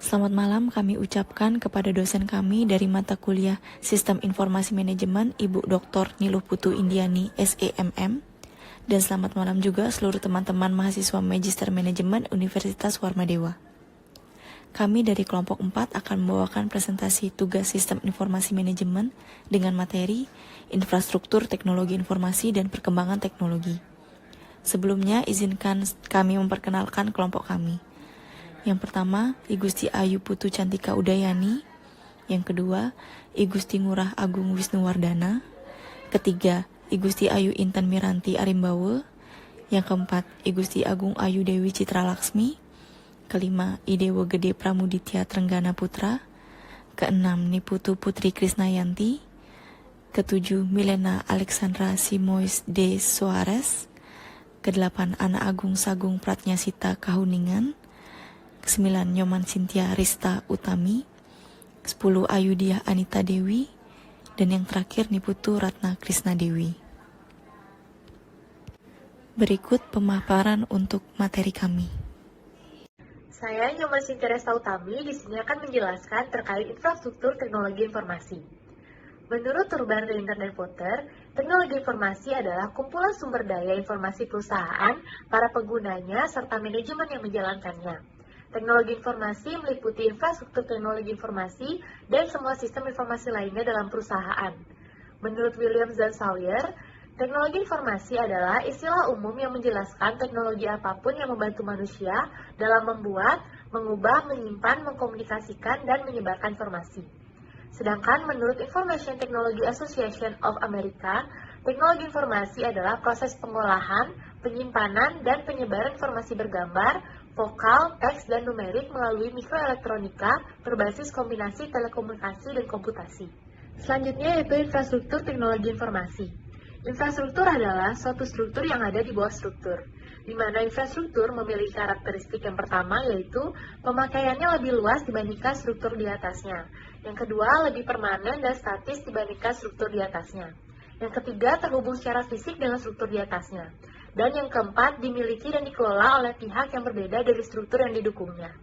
Selamat malam kami ucapkan kepada dosen kami dari mata kuliah Sistem Informasi Manajemen, Ibu Dr. Niluh Putu Indiani, SEMM. Dan selamat malam juga seluruh teman-teman mahasiswa Magister Manajemen Universitas Warmadewa. Kami dari kelompok 4 akan membawakan presentasi tugas Sistem Informasi Manajemen dengan materi Infrastruktur Teknologi Informasi dan Perkembangan Teknologi. Sebelumnya, izinkan kami memperkenalkan kelompok kami. Yang pertama, I Gusti Ayu Putu Cantika Udayani. Yang kedua, I Gusti Ngurah Agung Wisnuwardana. Ketiga, I Gusti Ayu Intan Miranti Arimbawe. Yang keempat, I Gusti Agung Ayu Dewi Citra Laksmi. Kelima, I Dewa Gede Pramuditya Trenggana Putra. Keenam, Niputu Putri Krisnayanti. Ketujuh, Milena Alexandra Simois de Soares. Kedelapan, Ana Agung Sagung Pratnyasita Kahuningan. Ke-9, Nyoman Cynthia Rista Utami. 10, Ayudiah Anita Dewi. Dan yang terakhir, Niputu Ratna Krisna Dewi. Berikut pemaparan untuk materi kami. Saya Nyoman Cynthia Rista Utami di sini akan menjelaskan terkait infrastruktur teknologi informasi. Menurut Urban Reinter dan Potter, teknologi informasi adalah kumpulan sumber daya informasi perusahaan, para penggunanya, serta manajemen yang menjalankannya. Teknologi informasi meliputi infrastruktur teknologi informasi dan semua sistem informasi lainnya dalam perusahaan. Menurut Williams dan Sawyer, teknologi informasi adalah istilah umum yang menjelaskan teknologi apapun yang membantu manusia dalam membuat, mengubah, menyimpan, mengkomunikasikan, dan menyebarkan informasi. Sedangkan menurut Information Technology Association of America, teknologi informasi adalah proses pengolahan, penyimpanan, dan penyebaran informasi bergambar, vokal, teks, dan numerik melalui mikroelektronika berbasis kombinasi telekomunikasi dan komputasi. Selanjutnya yaitu infrastruktur teknologi informasi. Infrastruktur adalah suatu struktur yang ada di bawah struktur, di mana infrastruktur memiliki karakteristik yang pertama yaitu pemakaiannya lebih luas dibandingkan struktur di atasnya. Yang kedua, lebih permanen dan statis dibandingkan struktur di atasnya. Yang ketiga, terhubung secara fisik dengan struktur di atasnya. Dan yang keempat, dimiliki dan dikelola oleh pihak yang berbeda dari struktur yang didukungnya.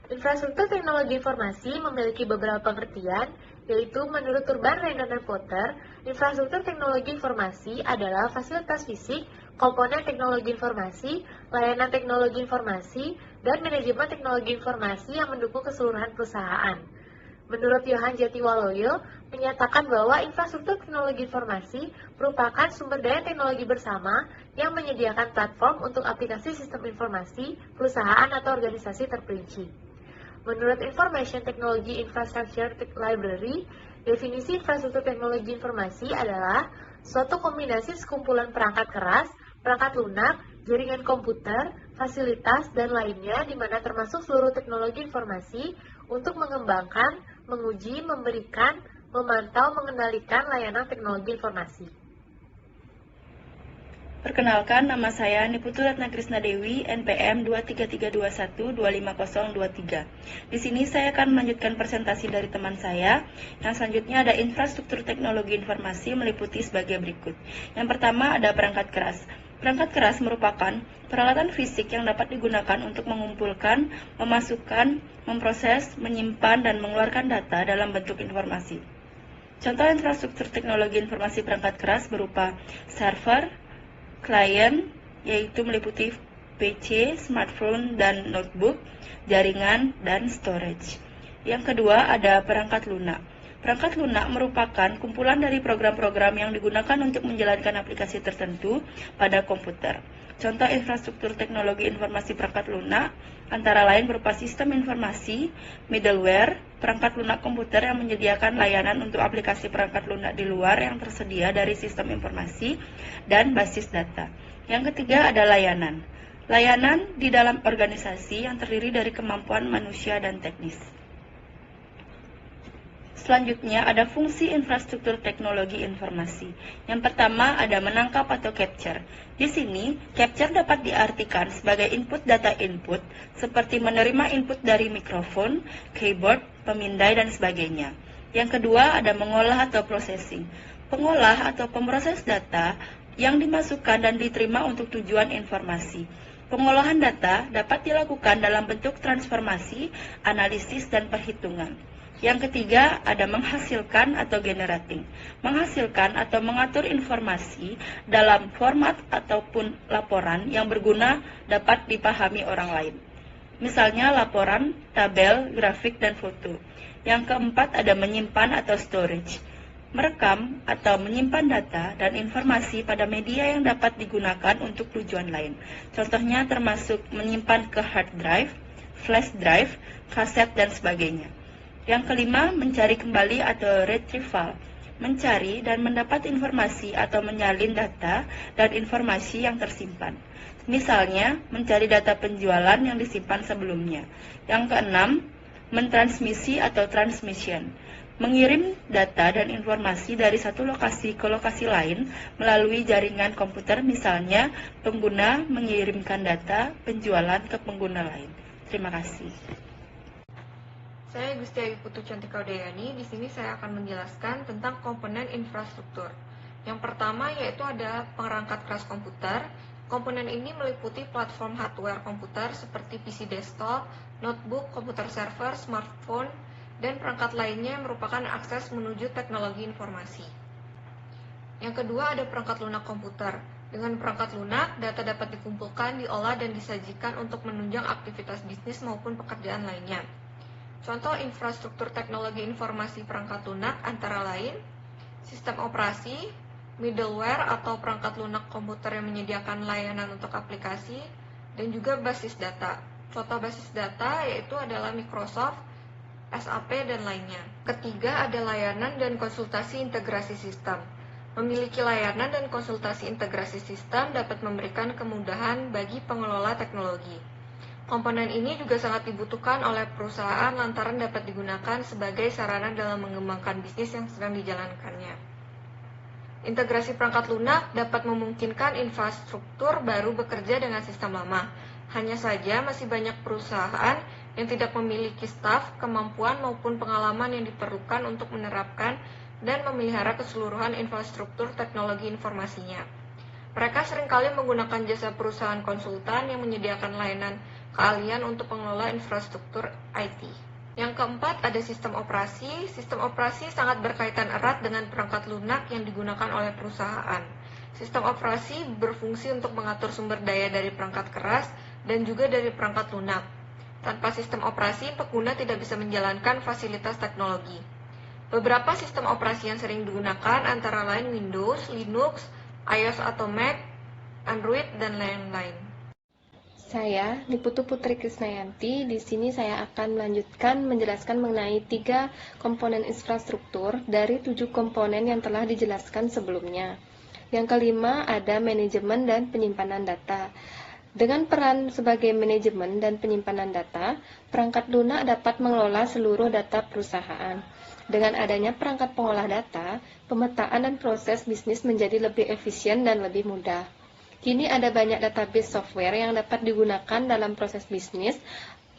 Infrastruktur teknologi informasi memiliki beberapa pengertian, yaitu menurut Urban Reinter dan Potter, infrastruktur teknologi informasi adalah fasilitas fisik, komponen teknologi informasi, layanan teknologi informasi, dan manajemen teknologi informasi yang mendukung keseluruhan perusahaan. Menurut Johan Jatiwaloyo, menyatakan bahwa infrastruktur teknologi informasi merupakan sumber daya teknologi bersama yang menyediakan platform untuk aplikasi sistem informasi, perusahaan atau organisasi terperinci. Menurut Information Technology Infrastructure Library, definisi infrastruktur teknologi informasi adalah suatu kombinasi sekumpulan perangkat keras, perangkat lunak, jaringan komputer, fasilitas, dan lainnya di mana termasuk seluruh teknologi informasi untuk mengembangkan, menguji, memberikan, memantau, mengendalikan layanan teknologi informasi. Perkenalkan, nama saya Niputu Ratna Krisna Dewi, NPM 23321-25023. Di sini saya akan melanjutkan presentasi dari teman saya. Yang selanjutnya ada infrastruktur teknologi informasi meliputi sebagai berikut. Yang pertama ada perangkat keras. Perangkat keras merupakan peralatan fisik yang dapat digunakan untuk mengumpulkan, memasukkan, memproses, menyimpan, dan mengeluarkan data dalam bentuk informasi. Contoh infrastruktur teknologi informasi perangkat keras berupa server, klien, yaitu meliputi PC, smartphone, dan notebook, jaringan, dan storage. Yang kedua ada perangkat lunak. Perangkat lunak merupakan kumpulan dari program-program yang digunakan untuk menjalankan aplikasi tertentu pada komputer. Contoh infrastruktur teknologi informasi perangkat lunak antara lain berupa sistem informasi, middleware, perangkat lunak komputer yang menyediakan layanan untuk aplikasi perangkat lunak di luar yang tersedia dari sistem informasi, dan basis data. Yang ketiga ada layanan. Layanan di dalam organisasi yang terdiri dari kemampuan manusia dan teknis. Selanjutnya ada fungsi infrastruktur teknologi informasi. Yang pertama ada menangkap atau capture. Di sini, capture dapat diartikan sebagai input data input, seperti menerima input dari mikrofon, keyboard, pemindai, dan sebagainya. Yang kedua ada mengolah atau processing. Pengolah atau pemroses data yang dimasukkan dan diterima untuk tujuan informasi. Pengolahan data dapat dilakukan dalam bentuk transformasi, analisis, dan perhitungan. Yang ketiga, ada menghasilkan atau generating. Menghasilkan atau mengatur informasi dalam format ataupun laporan yang berguna dapat dipahami orang lain. Misalnya laporan, tabel, grafik, dan foto. Yang keempat, ada menyimpan atau storage. Merekam atau menyimpan data dan informasi pada media yang dapat digunakan untuk tujuan lain. Contohnya termasuk menyimpan ke hard drive, flash drive, kaset, dan sebagainya. Yang kelima, mencari kembali atau retrieval. Mencari dan mendapat informasi atau menyalin data dan informasi yang tersimpan. Misalnya, mencari data penjualan yang disimpan sebelumnya. Yang keenam, mentransmisi atau transmission. Mengirim data dan informasi dari satu lokasi ke lokasi lain melalui jaringan komputer, misalnya pengguna mengirimkan data penjualan ke pengguna lain. Terima kasih. Saya Gusti Ayu Putu Cantika Udayani. Di sini saya akan menjelaskan tentang komponen infrastruktur. Yang pertama yaitu ada perangkat keras komputer. Komponen ini meliputi platform hardware komputer seperti PC desktop, notebook, komputer server, smartphone, dan perangkat lainnya yang merupakan akses menuju teknologi informasi. Yang kedua ada perangkat lunak komputer. Dengan perangkat lunak, data dapat dikumpulkan, diolah, dan disajikan untuk menunjang aktivitas bisnis maupun pekerjaan lainnya. Contoh infrastruktur teknologi informasi perangkat lunak antara lain sistem operasi, middleware atau perangkat lunak komputer yang menyediakan layanan untuk aplikasi, dan juga basis data. Contoh basis data yaitu adalah Microsoft, SAP, dan lainnya. Ketiga ada layanan dan konsultasi integrasi sistem. Memiliki layanan dan konsultasi integrasi sistem dapat memberikan kemudahan bagi pengelola teknologi. Komponen ini juga sangat dibutuhkan oleh perusahaan lantaran dapat digunakan sebagai sarana dalam mengembangkan bisnis yang sedang dijalankannya. Integrasi perangkat lunak dapat memungkinkan infrastruktur baru bekerja dengan sistem lama. Hanya saja masih banyak perusahaan yang tidak memiliki staf, kemampuan maupun pengalaman yang diperlukan untuk menerapkan dan memelihara keseluruhan infrastruktur teknologi informasinya. Mereka seringkali menggunakan jasa perusahaan konsultan yang menyediakan layanan keahlian untuk pengelola infrastruktur IT. Yang keempat ada sistem operasi. Sistem operasi sangat berkaitan erat dengan perangkat lunak yang digunakan oleh perusahaan. Sistem operasi berfungsi untuk mengatur sumber daya dari perangkat keras dan juga dari perangkat lunak. Tanpa sistem operasi, pengguna tidak bisa menjalankan fasilitas teknologi. Beberapa sistem operasi yang sering digunakan antara lain Windows, Linux, iOS atau Mac, Android, dan lain-lain. Saya, Niputu Putri Krisnayanti, di sini saya akan melanjutkan menjelaskan mengenai 3 komponen infrastruktur dari 7 komponen yang telah dijelaskan sebelumnya. Yang kelima ada manajemen dan penyimpanan data. Dengan peran sebagai manajemen dan penyimpanan data, perangkat lunak dapat mengelola seluruh data perusahaan. Dengan adanya perangkat pengolah data, pemetaan dan proses bisnis menjadi lebih efisien dan lebih mudah. Kini ada banyak database software yang dapat digunakan dalam proses bisnis,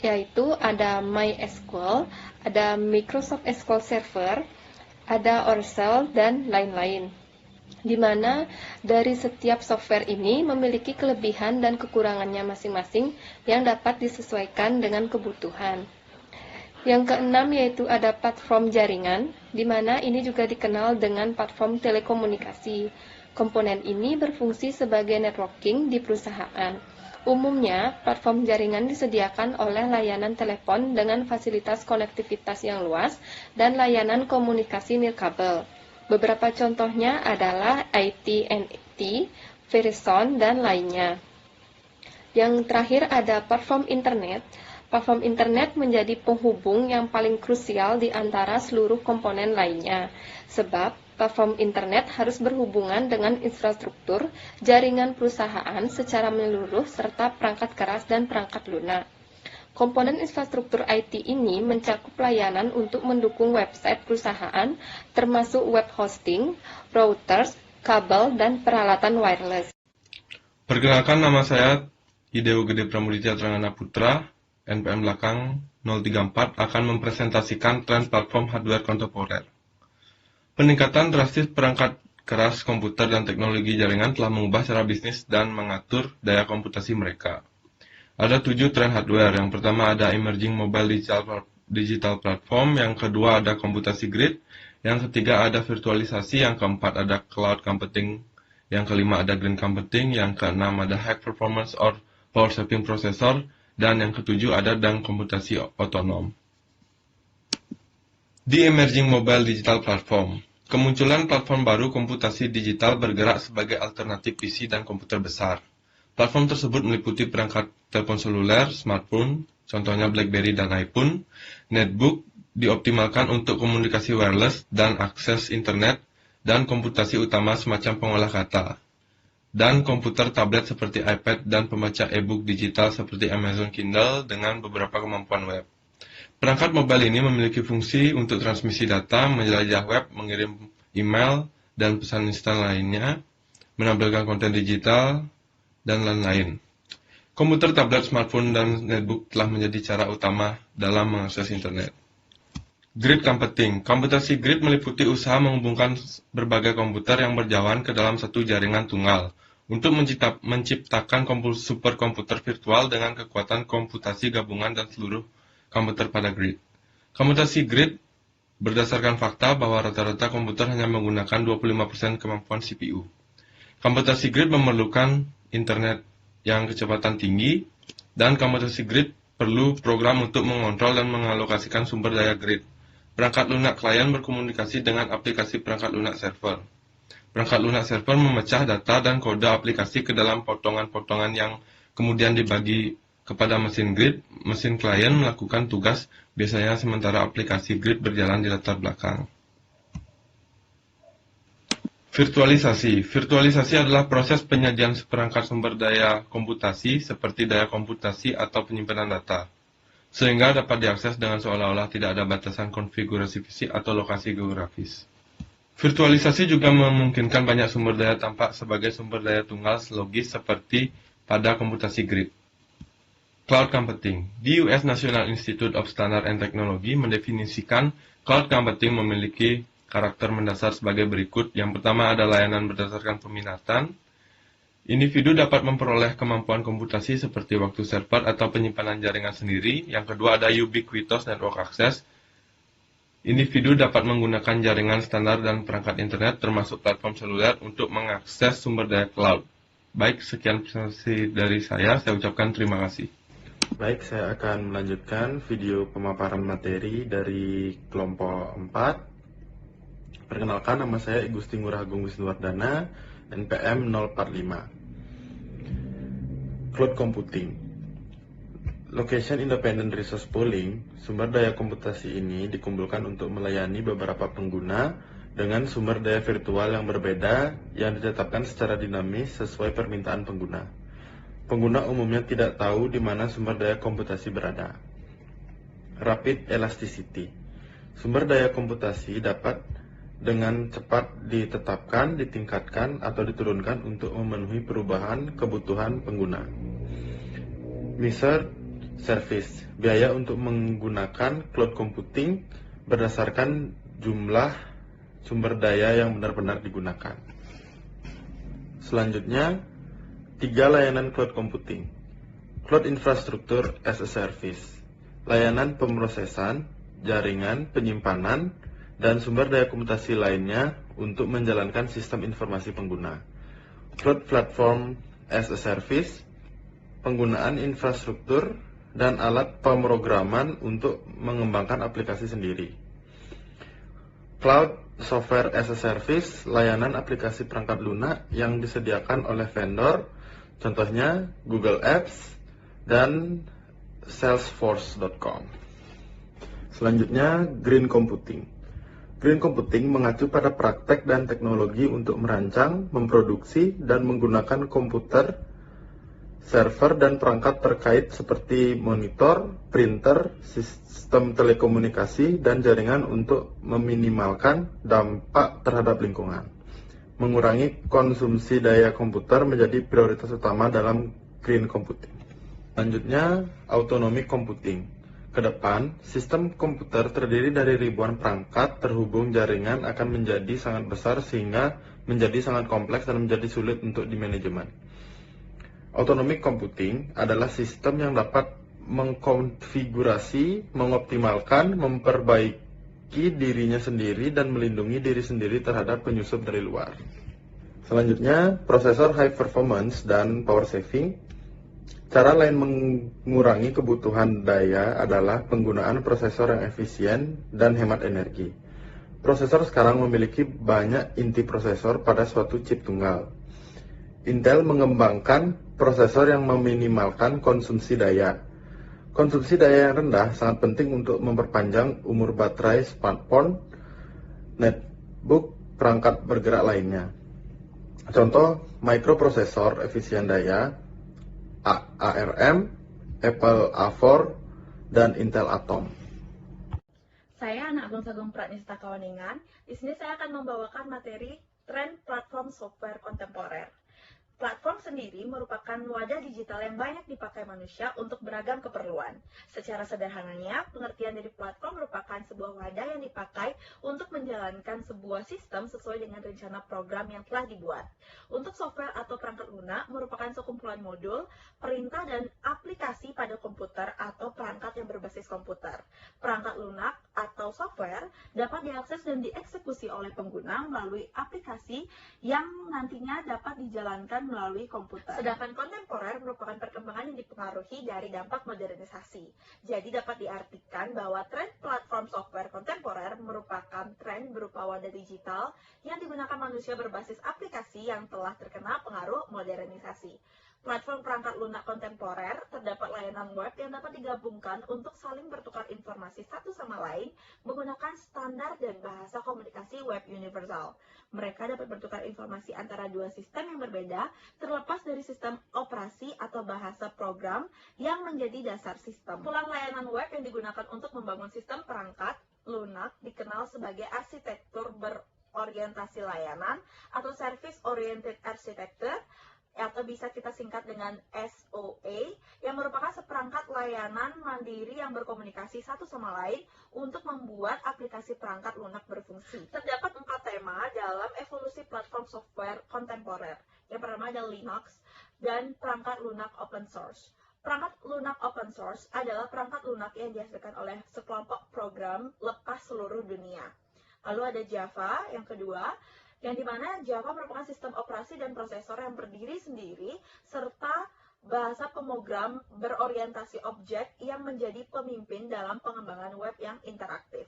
yaitu ada MySQL, ada Microsoft SQL Server, ada Oracle, dan lain-lain. Di mana dari setiap software ini memiliki kelebihan dan kekurangannya masing-masing yang dapat disesuaikan dengan kebutuhan. Yang keenam yaitu ada platform jaringan, di mana ini juga dikenal dengan platform telekomunikasi. Komponen ini berfungsi sebagai networking di perusahaan. Umumnya, platform jaringan disediakan oleh layanan telepon dengan fasilitas konektivitas yang luas dan layanan komunikasi nirkabel. Beberapa contohnya adalah AT&T, Verizon, dan lainnya. Yang terakhir ada platform internet. Platform internet menjadi penghubung yang paling krusial di antara seluruh komponen lainnya, sebab platform internet harus berhubungan dengan infrastruktur jaringan perusahaan secara menyeluruh serta perangkat keras dan perangkat lunak. Komponen infrastruktur IT ini mencakup layanan untuk mendukung website perusahaan, termasuk web hosting, routers, kabel, dan peralatan wireless. Perkenalkan, nama saya Hideo Gede Pramuditya Trangana Putra, NPM belakang 034, akan mempresentasikan tren platform hardware kontemporer. Peningkatan drastis perangkat keras komputer dan teknologi jaringan telah mengubah cara bisnis dan mengatur daya komputasi mereka. Ada 7 tren hardware. Yang pertama ada emerging mobile digital platform, yang kedua ada komputasi grid, yang ketiga ada virtualisasi, yang keempat ada cloud computing, yang kelima ada green computing, yang keenam ada high performance or power saving processor, dan yang ketujuh ada komputasi otonom. Di emerging mobile digital platform, kemunculan platform baru komputasi digital bergerak sebagai alternatif PC dan komputer besar. Platform tersebut meliputi perangkat telepon seluler, smartphone, contohnya BlackBerry dan iPhone, netbook dioptimalkan untuk komunikasi wireless dan akses internet, dan komputasi utama semacam pengolah kata, dan komputer tablet seperti iPad dan pembaca e-book digital seperti Amazon Kindle dengan beberapa kemampuan web. Perangkat mobile ini memiliki fungsi untuk transmisi data, menjelajah web, mengirim email, dan pesan instan lainnya, menampilkan konten digital, dan lain-lain. Komputer, tablet, smartphone, dan netbook telah menjadi cara utama dalam mengakses internet. Grid computing. Komputasi grid meliputi usaha menghubungkan berbagai komputer yang berjauhan ke dalam satu jaringan tunggal untuk menciptakan superkomputer virtual dengan kekuatan komputasi gabungan dan seluruh komputer pada grid. Komputasi grid berdasarkan fakta bahwa rata-rata komputer hanya menggunakan 25% kemampuan CPU. Komputasi grid memerlukan internet yang kecepatan tinggi, dan komputasi grid perlu program untuk mengontrol dan mengalokasikan sumber daya grid. Perangkat lunak klien berkomunikasi dengan aplikasi perangkat lunak server. Perangkat lunak server memecah data dan kode aplikasi ke dalam potongan-potongan yang kemudian dibagi kepada mesin grid. Mesin klien melakukan tugas biasanya sementara aplikasi grid berjalan di latar belakang. Virtualisasi. Virtualisasi adalah proses penyajian seperangkat sumber daya komputasi seperti daya komputasi atau penyimpanan data, sehingga dapat diakses dengan seolah-olah tidak ada batasan konfigurasi fisik atau lokasi geografis. Virtualisasi juga memungkinkan banyak sumber daya tampak sebagai sumber daya tunggal logis seperti pada komputasi grid. Cloud computing. Di US National Institute of Standards and Technology mendefinisikan cloud computing memiliki karakter mendasar sebagai berikut. Yang pertama ada layanan berdasarkan peminatan. Individu dapat memperoleh kemampuan komputasi seperti waktu server atau penyimpanan jaringan sendiri. Yang kedua ada ubiquitous network access. Individu dapat menggunakan jaringan standar dan perangkat internet termasuk platform seluler untuk mengakses sumber daya cloud. Baik, sekian presentasi dari saya ucapkan terima kasih. Baik, saya akan melanjutkan video pemaparan materi dari kelompok 4. Perkenalkan, nama saya I Gusti Ngurah Agung Wisnuwardana, NPM 045. Cloud Computing. Location Independent Resource Pooling, sumber daya komputasi ini dikumpulkan untuk melayani beberapa pengguna dengan sumber daya virtual yang berbeda yang ditetapkan secara dinamis sesuai permintaan pengguna. Pengguna umumnya tidak tahu di mana sumber daya komputasi berada. Rapid Elasticity. Sumber daya komputasi dapat dengan cepat ditetapkan, ditingkatkan, atau diturunkan untuk memenuhi perubahan kebutuhan pengguna. Measured Service. Biaya untuk menggunakan cloud computing berdasarkan jumlah sumber daya yang benar-benar digunakan. Selanjutnya, 3 layanan cloud computing. Cloud Infrastructure as a Service. Layanan pemrosesan, jaringan, penyimpanan, dan sumber daya komputasi lainnya untuk menjalankan sistem informasi pengguna. Cloud Platform as a Service. Penggunaan infrastruktur dan alat pemrograman untuk mengembangkan aplikasi sendiri. Cloud Software as a Service. Layanan aplikasi perangkat lunak yang disediakan oleh vendor, contohnya Google Apps dan Salesforce.com. Selanjutnya, Green Computing. Green Computing mengacu pada praktek dan teknologi untuk merancang, memproduksi, dan menggunakan komputer, server, dan perangkat terkait seperti monitor, printer, sistem telekomunikasi, dan jaringan untuk meminimalkan dampak terhadap lingkungan. Mengurangi konsumsi daya komputer menjadi prioritas utama dalam green computing. Selanjutnya, autonomic computing. Kedepan, sistem komputer terdiri dari ribuan perangkat terhubung jaringan akan menjadi sangat besar sehingga menjadi sangat kompleks dan menjadi sulit untuk dimanajemen. Autonomic computing adalah sistem yang dapat mengkonfigurasi, mengoptimalkan, memperbaiki dirinya sendiri dan melindungi diri sendiri terhadap penyusup dari luar. Selanjutnya, prosesor high performance dan power saving. Cara lain mengurangi kebutuhan daya adalah penggunaan prosesor yang efisien dan hemat energi. Prosesor sekarang memiliki banyak inti prosesor pada suatu chip tunggal. Intel mengembangkan prosesor yang meminimalkan konsumsi daya. Konsumsi daya yang rendah sangat penting untuk memperpanjang umur baterai smartphone, netbook, perangkat bergerak lainnya. Contoh microprosesor efisien daya, ARM, Apple A4, dan Intel Atom. Saya anak bangsa Agung Pratnista Kawaningan. Di sini saya akan membawakan materi tren platform software kontemporer. Platform sendiri merupakan wadah digital yang banyak dipakai manusia untuk beragam keperluan. Secara sederhananya, pengertian dari platform merupakan sebuah wadah yang dipakai untuk menjalankan sebuah sistem sesuai dengan rencana program yang telah dibuat. Untuk software atau perangkat lunak merupakan sekumpulan modul, perintah, dan aplikasi pada komputer atau perangkat yang berbasis komputer. Perangkat lunak atau software dapat diakses dan dieksekusi oleh pengguna melalui aplikasi yang nantinya dapat dijalankan melalui komputer. Sedangkan kontemporer merupakan perkembangan yang dipengaruhi dari dampak modernisasi. Jadi dapat diartikan bahwa tren platform software kontemporer merupakan tren berupa wadah digital yang digunakan manusia berbasis aplikasi yang telah terkena pengaruh modernisasi. Platform perangkat lunak kontemporer terdapat layanan web yang dapat digabungkan untuk saling bertukar informasi satu sama lain menggunakan standar dan bahasa komunikasi web universal. Mereka dapat bertukar informasi antara dua sistem yang berbeda terlepas dari sistem operasi atau bahasa program yang menjadi dasar sistem. Kumpulan layanan web yang digunakan untuk membangun sistem perangkat lunak dikenal sebagai arsitektur berorientasi layanan atau Service Oriented Architecture, atau bisa kita singkat dengan SOA, yang merupakan seperangkat layanan mandiri yang berkomunikasi satu sama lain untuk membuat aplikasi perangkat lunak berfungsi. Terdapat 4 tema dalam evolusi platform software kontemporer. Yang pertama adalah Linux dan perangkat lunak open source. Perangkat lunak open source adalah perangkat lunak yang dihasilkan oleh sekelompok program lepas seluruh dunia. Lalu ada Java yang kedua, yang dimana Java merupakan sistem operasi dan prosesor yang berdiri sendiri, serta bahasa pemrogram berorientasi objek yang menjadi pemimpin dalam pengembangan web yang interaktif.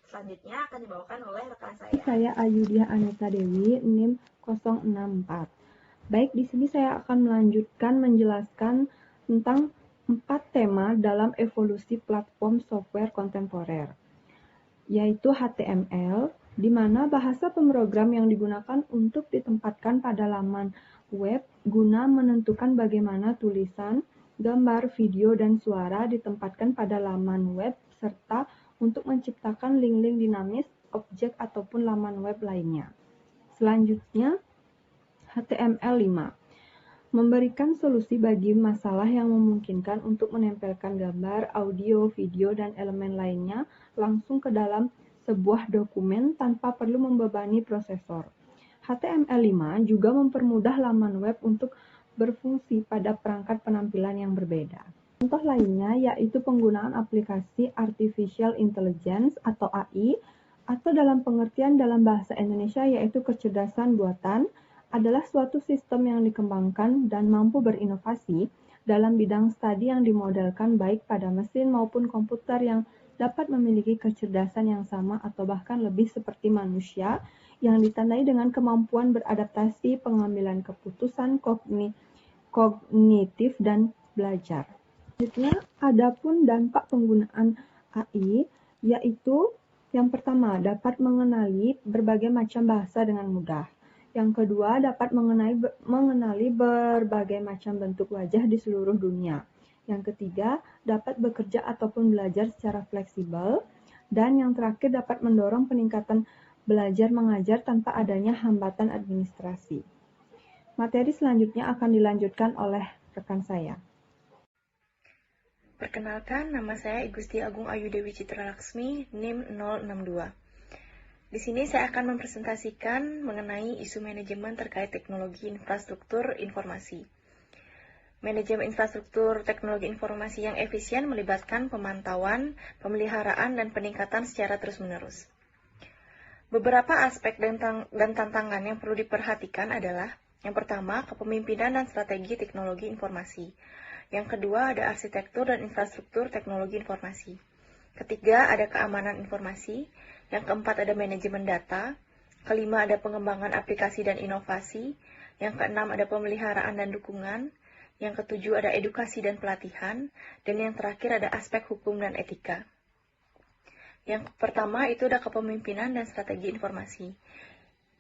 Selanjutnya akan dibawakan oleh rekan saya. Saya Ayudia Aneta Dewi, NIM 064. Baik, di sini saya akan melanjutkan menjelaskan tentang 4 tema dalam evolusi platform software kontemporer, yaitu HTML, di mana bahasa pemrogram yang digunakan untuk ditempatkan pada laman web guna menentukan bagaimana tulisan, gambar, video, dan suara ditempatkan pada laman web, serta untuk menciptakan link-link dinamis, objek, ataupun laman web lainnya. Selanjutnya, HTML5 memberikan solusi bagi masalah yang memungkinkan untuk menempelkan gambar, audio, video, dan elemen lainnya langsung ke dalam sebuah dokumen tanpa perlu membebani prosesor. HTML5 juga mempermudah laman web untuk berfungsi pada perangkat penampilan yang berbeda. Contoh lainnya yaitu penggunaan aplikasi Artificial Intelligence atau AI, atau dalam pengertian dalam bahasa Indonesia yaitu kecerdasan buatan, adalah suatu sistem yang dikembangkan dan mampu berinovasi dalam bidang studi yang dimodelkan baik pada mesin maupun komputer yang dapat memiliki kecerdasan yang sama atau bahkan lebih seperti manusia, yang ditandai dengan kemampuan beradaptasi, pengambilan keputusan kognitif, dan belajar. Selanjutnya, adapun dampak penggunaan AI, yaitu yang pertama, dapat mengenali berbagai macam bahasa dengan mudah. Yang kedua, dapat mengenali berbagai macam bentuk wajah di seluruh dunia. Yang ketiga, dapat bekerja ataupun belajar secara fleksibel. Dan yang terakhir, dapat mendorong peningkatan belajar mengajar tanpa adanya hambatan administrasi. Materi selanjutnya akan dilanjutkan oleh rekan saya. Perkenalkan, nama saya Igusti Agung Ayu Dewi Citra Laksmi, NIM 062. Di sini saya akan mempresentasikan mengenai isu manajemen terkait teknologi infrastruktur informasi. Manajemen infrastruktur teknologi informasi yang efisien melibatkan pemantauan, pemeliharaan, dan peningkatan secara terus-menerus. Beberapa aspek dan tantangan yang perlu diperhatikan adalah: yang pertama, kepemimpinan dan strategi teknologi informasi. Yang kedua, ada arsitektur dan infrastruktur teknologi informasi. Ketiga, ada keamanan informasi. Yang keempat, ada manajemen data. Kelima, ada pengembangan aplikasi dan inovasi. Yang keenam, ada pemeliharaan dan dukungan. Yang ketujuh, ada edukasi dan pelatihan. Dan yang terakhir, ada aspek hukum dan etika. Yang pertama, itu ada kepemimpinan dan strategi informasi.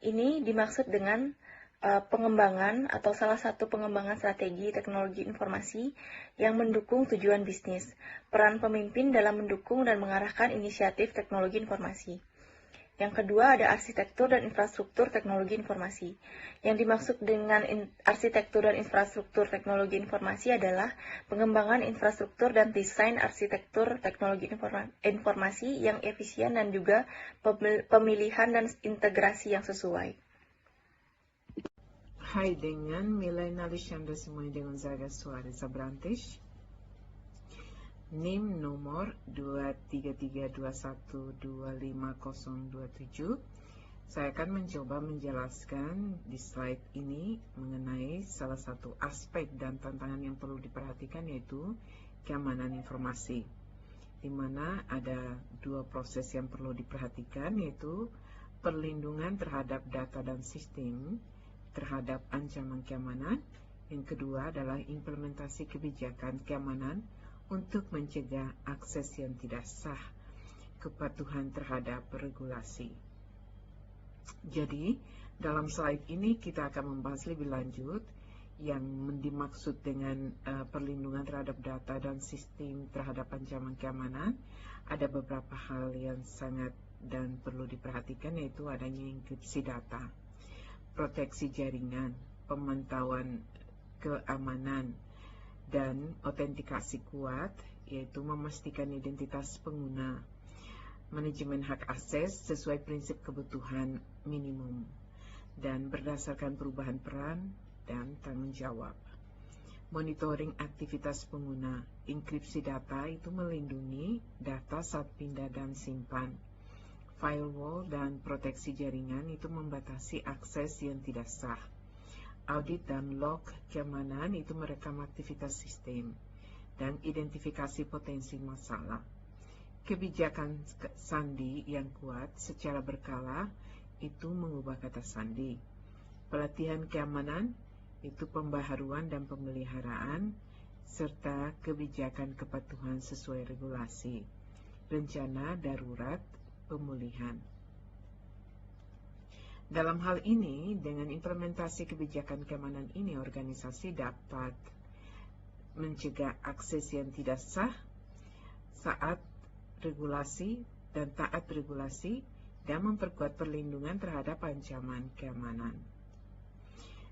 Ini dimaksud dengan pengembangan atau salah satu pengembangan strategi teknologi informasi yang mendukung tujuan bisnis. Peran pemimpin dalam mendukung dan mengarahkan inisiatif teknologi informasi. Yang kedua, ada arsitektur dan infrastruktur teknologi informasi. Yang dimaksud dengan arsitektur dan infrastruktur teknologi informasi adalah pengembangan infrastruktur dan desain arsitektur teknologi informasi yang efisien dan juga pemilihan dan integrasi yang sesuai. Hai, dengan Milena Alexandra Simone de Gonzaga Suarez Abrantes, NIM nomor 23321250027. Saya akan mencoba menjelaskan di slide ini mengenai salah satu aspek dan tantangan yang perlu diperhatikan, yaitu keamanan informasi, di mana ada dua proses yang perlu diperhatikan, yaitu perlindungan terhadap data dan sistem terhadap ancaman keamanan. Yang kedua adalah implementasi kebijakan keamanan untuk mencegah akses yang tidak sah, kepatuhan terhadap regulasi. Jadi, dalam slide ini kita akan membahas lebih lanjut yang dimaksud dengan perlindungan terhadap data dan sistem terhadap ancaman keamanan. Ada beberapa hal yang sangat dan perlu diperhatikan, yaitu adanya enkripsi data, proteksi jaringan, pemantauan keamanan, dan autentikasi kuat, yaitu memastikan identitas pengguna, manajemen hak akses sesuai prinsip kebutuhan minimum, dan berdasarkan perubahan peran dan tanggung jawab. Monitoring aktivitas pengguna, enkripsi data itu melindungi data saat pindah dan simpan. Firewall dan proteksi jaringan itu membatasi akses yang tidak sah. Audit dan log keamanan itu merekam aktivitas sistem dan identifikasi potensi masalah. Kebijakan sandi yang kuat secara berkala itu mengubah kata sandi. Pelatihan keamanan itu pembaharuan dan pemeliharaan serta kebijakan kepatuhan sesuai regulasi. Rencana darurat pemulihan. Dalam hal ini, dengan implementasi kebijakan keamanan ini, organisasi dapat mencegah akses yang tidak sah saat regulasi dan taat regulasi, dan memperkuat perlindungan terhadap ancaman keamanan.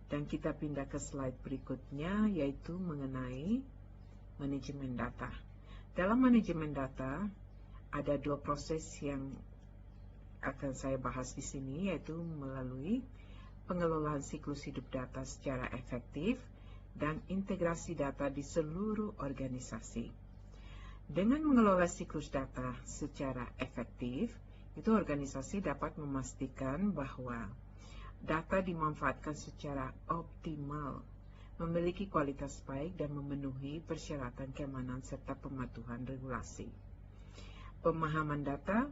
Dan kita pindah ke slide berikutnya, yaitu mengenai manajemen data. Dalam manajemen data, ada dua proses yang akan saya bahas di sini, yaitu melalui pengelolaan siklus hidup data secara efektif dan integrasi data di seluruh organisasi. Dengan mengelola siklus data secara efektif, itu organisasi dapat memastikan bahwa data dimanfaatkan secara optimal, memiliki kualitas baik, dan memenuhi persyaratan keamanan serta pematuhan regulasi. Pemahaman data,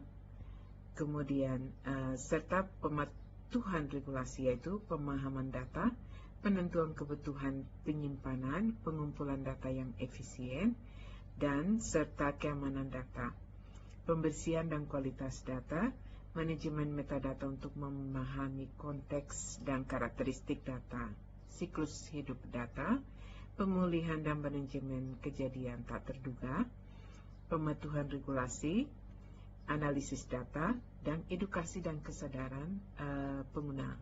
kemudian serta pematuhan regulasi, yaitu pemahaman data, penentuan kebutuhan penyimpanan, pengumpulan data yang efisien, dan serta keamanan data, pembersihan dan kualitas data, manajemen metadata untuk memahami konteks dan karakteristik data, siklus hidup data, pemulihan dan manajemen kejadian tak terduga, pematuhan regulasi, analisis data, dan edukasi dan kesadaran pengguna.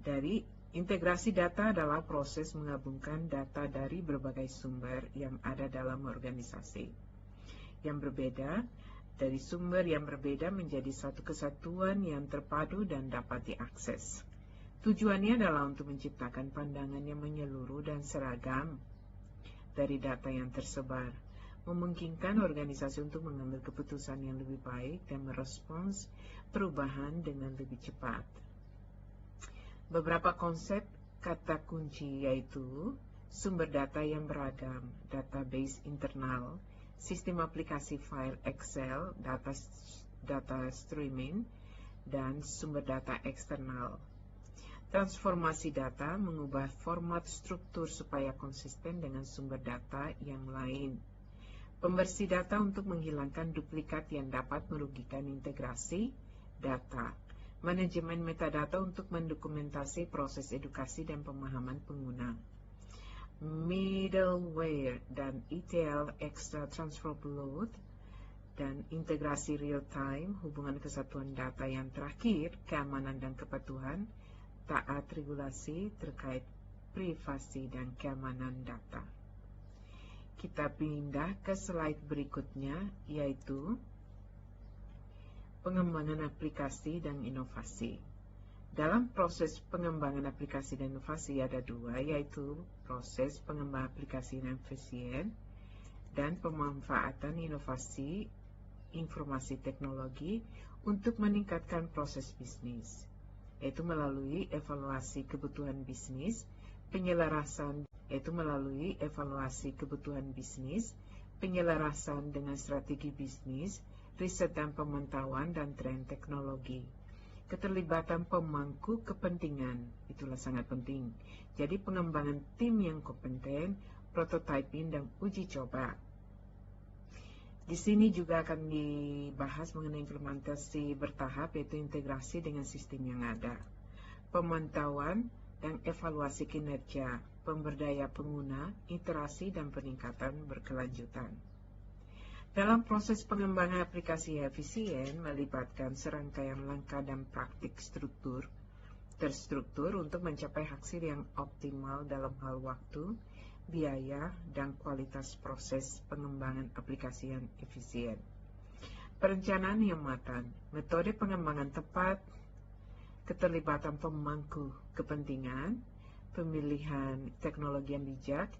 Dari integrasi data adalah proses menggabungkan data dari berbagai sumber yang ada dalam organisasi yang berbeda, dari sumber yang berbeda menjadi satu kesatuan yang terpadu dan dapat diakses. Tujuannya adalah untuk menciptakan pandangan yang menyeluruh dan seragam dari data yang tersebar, memungkinkan organisasi untuk mengambil keputusan yang lebih baik dan merespons perubahan dengan lebih cepat. Beberapa konsep kata kunci yaitu sumber data yang beragam, database internal, sistem aplikasi file Excel, data streaming, dan sumber data eksternal. Transformasi data mengubah format struktur supaya konsisten dengan sumber data yang lain. Pembersih data untuk menghilangkan duplikat yang dapat merugikan integrasi data. Manajemen metadata untuk mendokumentasi proses edukasi dan pemahaman pengguna. Middleware dan ETL extra transferable load dan integrasi real time, hubungan kesatuan data yang terakhir, keamanan dan kepatuhan, taat regulasi terkait privasi dan keamanan data. Kita pindah ke slide berikutnya, yaitu pengembangan aplikasi dan inovasi. Dalam proses pengembangan aplikasi dan inovasi ada dua, yaitu proses pengembangan aplikasi yang efisien dan pemanfaatan inovasi informasi teknologi untuk meningkatkan proses bisnis, yaitu melalui evaluasi kebutuhan bisnis, penyelarasan dengan strategi bisnis, riset dan pemantauan dan tren teknologi. Keterlibatan pemangku kepentingan, itulah sangat penting. Jadi pengembangan tim yang kompeten, prototyping dan uji coba. Di sini juga akan dibahas mengenai implementasi bertahap, yaitu integrasi dengan sistem yang ada, pemantauan dan evaluasi kinerja, pemberdaya pengguna, iterasi dan peningkatan berkelanjutan. Dalam proses pengembangan aplikasi yang efisien melibatkan serangkaian langkah dan praktik terstruktur untuk mencapai hasil yang optimal dalam hal waktu, biaya, dan kualitas proses pengembangan aplikasi yang efisien. Perencanaan yang matang, metode pengembangan tepat, keterlibatan pemangku kepentingan, pemilihan teknologi yang bijak,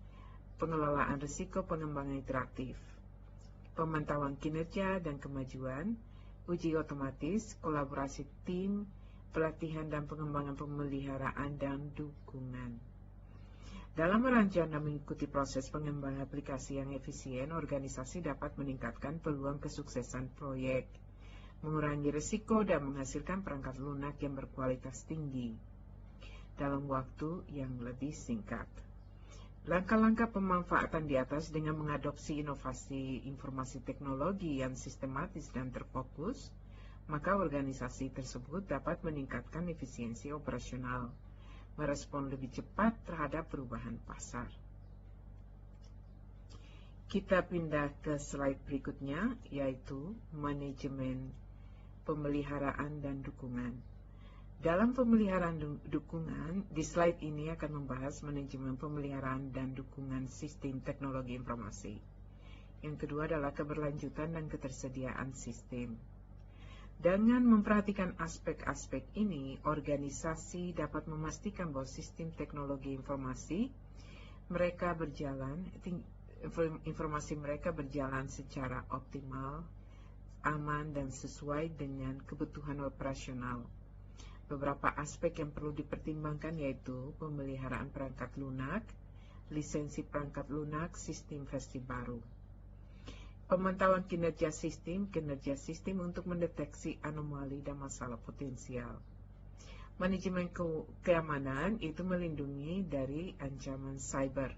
pengelolaan risiko pengembangan interaktif, pemantauan kinerja dan kemajuan, uji otomatis, kolaborasi tim, pelatihan dan pengembangan pemeliharaan dan dukungan. Dalam merancang dan mengikuti proses pengembangan aplikasi yang efisien, organisasi dapat meningkatkan peluang kesuksesan proyek, mengurangi risiko dan menghasilkan perangkat lunak yang berkualitas tinggi dalam waktu yang lebih singkat. Langkah-langkah pemanfaatan di atas dengan mengadopsi inovasi informasi teknologi yang sistematis dan terfokus, maka organisasi tersebut dapat meningkatkan efisiensi operasional, merespon lebih cepat terhadap perubahan pasar. Kita pindah ke slide berikutnya, yaitu manajemen pemeliharaan dan dukungan. Dalam pemeliharaan dukungan, di slide ini akan membahas manajemen pemeliharaan dan dukungan sistem teknologi informasi. Yang kedua adalah keberlanjutan dan ketersediaan sistem. Dengan memperhatikan aspek-aspek ini, organisasi dapat memastikan bahwa sistem teknologi informasi mereka berjalan secara optimal, aman, dan sesuai dengan kebutuhan operasional. Beberapa aspek yang perlu dipertimbangkan yaitu pemeliharaan perangkat lunak, lisensi perangkat lunak, sistem versi baru. Pemantauan kinerja sistem untuk mendeteksi anomali dan masalah potensial. Manajemen keamanan itu melindungi dari ancaman cyber.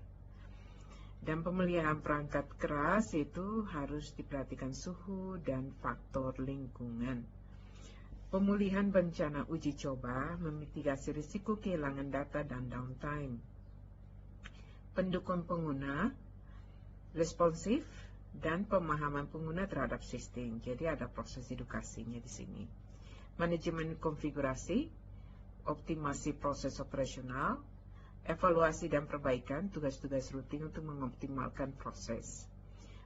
Dan pemeliharaan perangkat keras itu harus diperhatikan suhu dan faktor lingkungan. Pemulihan bencana uji coba, memitigasi risiko kehilangan data dan downtime. Pendukung pengguna, responsif, dan pemahaman pengguna terhadap sistem. Jadi ada proses edukasinya di sini. Manajemen konfigurasi, optimasi proses operasional, evaluasi dan perbaikan tugas-tugas rutin untuk mengoptimalkan proses.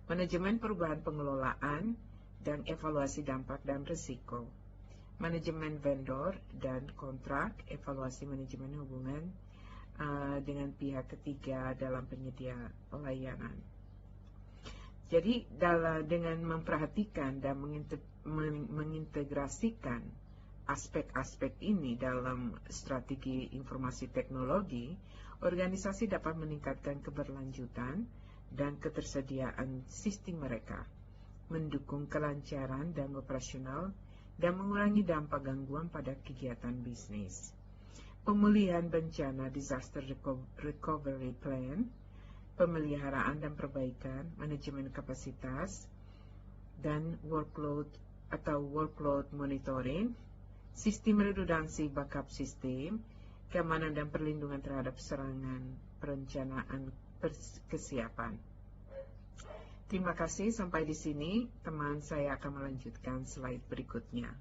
Manajemen perubahan pengelolaan dan evaluasi dampak dan risiko. manajemen vendor, dan kontrak, evaluasi manajemen hubungan dengan pihak ketiga dalam penyedia layanan. Jadi dengan memperhatikan dan mengintegrasikan aspek-aspek ini dalam strategi informasi teknologi, organisasi dapat meningkatkan keberlanjutan dan ketersediaan sistem mereka, mendukung kelancaran dan operasional, dan mengurangi dampak gangguan pada kegiatan bisnis. Pemulihan bencana (Disaster Recovery Plan), pemeliharaan dan perbaikan, manajemen kapasitas, dan workload monitoring, sistem redundansi backup sistem, keamanan dan perlindungan terhadap serangan, perencanaan kesiapan. Terima kasih, sampai di sini. Teman saya akan melanjutkan slide berikutnya.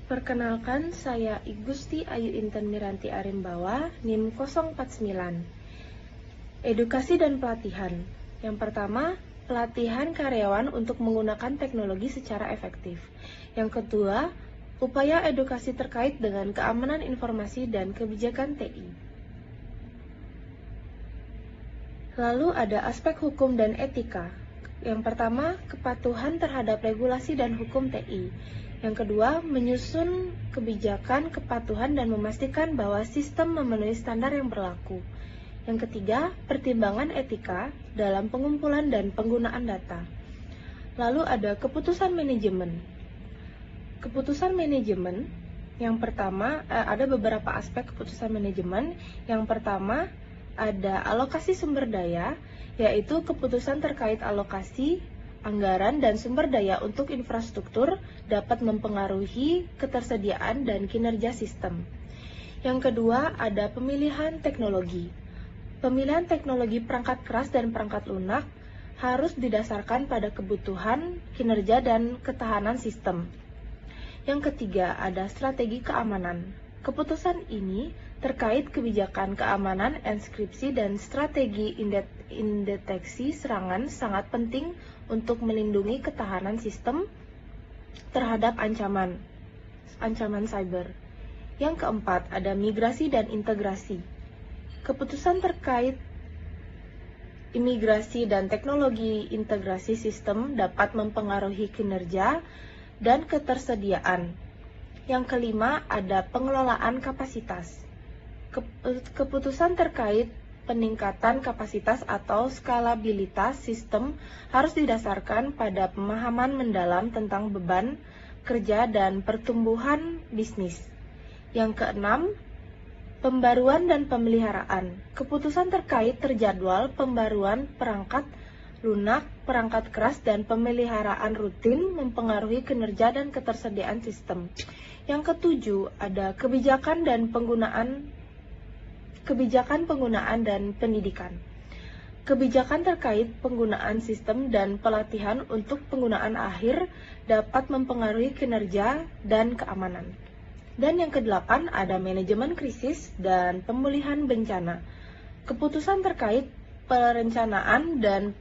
Perkenalkan, saya Igusti Ayu Inten Miranti Arimbawa, NIM 049. Edukasi dan pelatihan. Yang pertama, pelatihan karyawan untuk menggunakan teknologi secara efektif. Yang kedua, upaya edukasi terkait dengan keamanan informasi dan kebijakan TI. Lalu ada aspek hukum dan etika. Yang pertama, kepatuhan terhadap regulasi dan hukum TI. Yang kedua, menyusun kebijakan kepatuhan dan memastikan bahwa sistem memenuhi standar yang berlaku. Yang ketiga, pertimbangan etika dalam pengumpulan dan penggunaan data. Lalu ada keputusan manajemen. Keputusan manajemen, yang pertama, ada beberapa aspek keputusan manajemen. Yang pertama, ada alokasi sumber daya, yaitu keputusan terkait alokasi, anggaran, dan sumber daya untuk infrastruktur dapat mempengaruhi ketersediaan dan kinerja sistem. Yang kedua, ada pemilihan teknologi. Pemilihan teknologi perangkat keras dan perangkat lunak harus didasarkan pada kebutuhan, kinerja, dan ketahanan sistem. Yang ketiga, ada strategi keamanan. Keputusan ini terkait kebijakan keamanan, enskripsi, dan strategi indeteksi serangan sangat penting untuk melindungi ketahanan sistem terhadap ancaman cyber. Yang keempat, ada migrasi dan integrasi. Keputusan terkait imigrasi dan teknologi integrasi sistem dapat mempengaruhi kinerja dan ketersediaan. Yang kelima, ada pengelolaan kapasitas. Keputusan terkait peningkatan kapasitas atau skalabilitas sistem harus didasarkan pada pemahaman mendalam tentang beban kerja dan pertumbuhan bisnis. Yang keenam, pembaruan dan pemeliharaan. Keputusan terkait terjadwal pembaruan perangkat lunak, perangkat keras, dan pemeliharaan rutin mempengaruhi kinerja dan ketersediaan sistem. Yang ketujuh, ada kebijakan penggunaan dan pendidikan. Kebijakan terkait penggunaan sistem dan pelatihan untuk penggunaan akhir dapat mempengaruhi kinerja dan keamanan. Dan yang kedelapan, ada manajemen krisis dan pemulihan bencana. Keputusan terkait perencanaan dan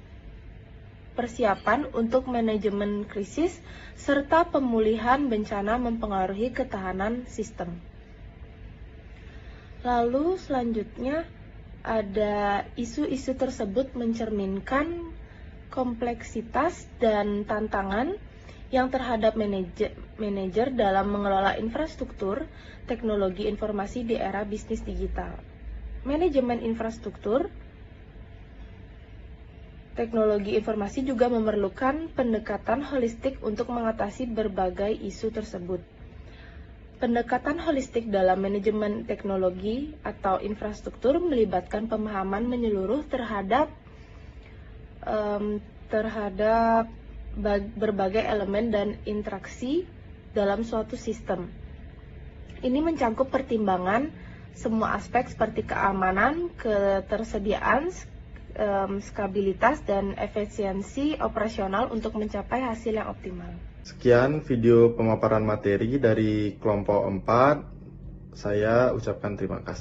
persiapan untuk manajemen krisis serta pemulihan bencana mempengaruhi ketahanan sistem. Lalu selanjutnya ada isu-isu tersebut mencerminkan kompleksitas dan tantangan yang terhadap manajer dalam mengelola infrastruktur teknologi informasi di era bisnis digital. Manajemen infrastruktur teknologi informasi juga memerlukan pendekatan holistik untuk mengatasi berbagai isu tersebut. Pendekatan holistik dalam manajemen teknologi atau infrastruktur melibatkan pemahaman menyeluruh terhadap berbagai elemen dan interaksi dalam suatu sistem. Ini mencakup pertimbangan semua aspek seperti keamanan, ketersediaan, skabilitas, dan efisiensi operasional untuk mencapai hasil yang optimal. Sekian video pemaparan materi dari kelompok 4. Saya ucapkan terima kasih.